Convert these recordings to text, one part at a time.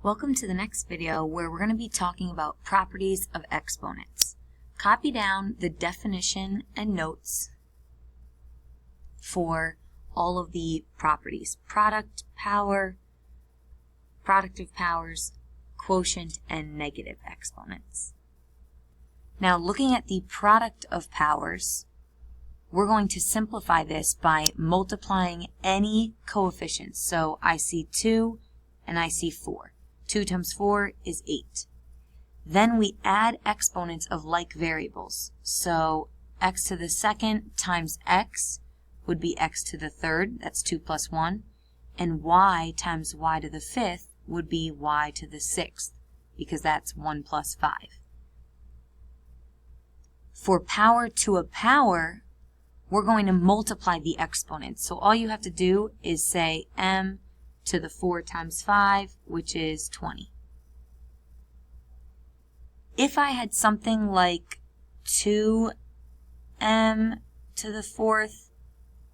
Welcome to the next video where we're going to be talking about properties of exponents. Copy down the definition and notes for all of the properties: product, power, product of powers, quotient, and negative exponents. Now, looking at the product of powers, we're going to simplify this by multiplying any coefficients. So I see 2 and I see 4. 2 times 4 is 8. Then we add exponents of like variables. So x to the second times x would be x to the third, that's 2 plus 1. And y times y to the fifth would be y to the sixth, because that's 1 plus 5. For power to a power, we're going to multiply the exponents. So all you have to do is say m to the 4 times 5, which is 20. If I had something like 2m to the 4th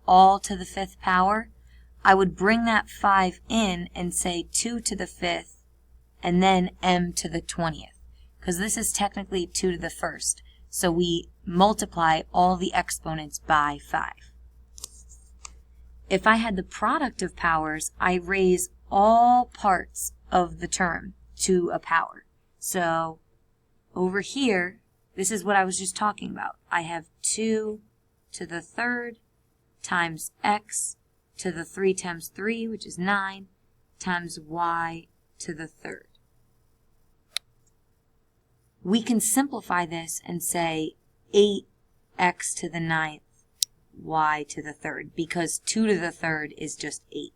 all to the 5th power, I would bring that 5 in and say 2 to the 5th and then m to the 20th, because this is technically 2 to the 1st. So we multiply all the exponents by 5. If I had the product of powers, I raise all parts of the term to a power. So over here, this is what I was just talking about. I have 2 to the third times x to the 3 times 3, which is 9, times y to the third. We can simplify this and say 8x to the 9th, y to the third, because 2 to the third is just 8.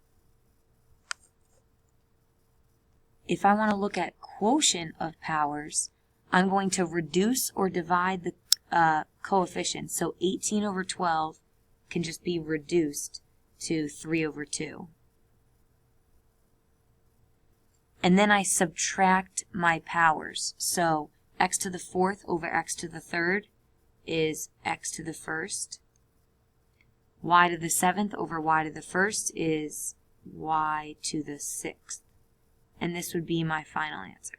If I want to look at quotient of powers, I'm going to reduce or divide the coefficients. So 18 over 12 can just be reduced to 3 over 2. And then I subtract my powers. So x to the 4th over x to the 3rd is x to the 1st. Y to the 7th over y to the 1st is y to the 6th. And this would be my final answer.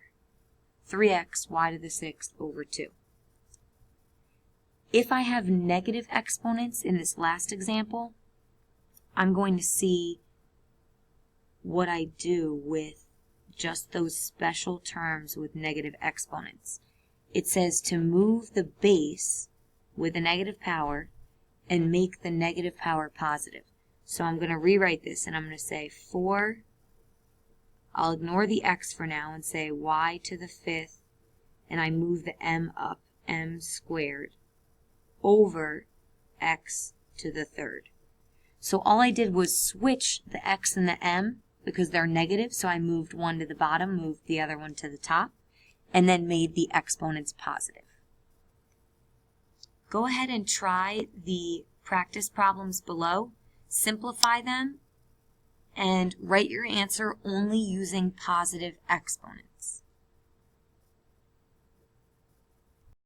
3x y to the 6th over 2. If I have negative exponents in this last example, I'm going to see what I do with just those special terms with negative exponents. It says to move the base with a negative power and make the negative power positive. So I'm going to rewrite this, and I'm going to say 4, I'll ignore the x for now and say y to the 5th, and I move the m up, m squared, over x to the 3rd. So all I did was switch the x and the m because they're negative, so I moved one to the bottom, moved the other one to the top, and then made the exponents positive. Go ahead and try the practice problems below, simplify them, and write your answer only using positive exponents.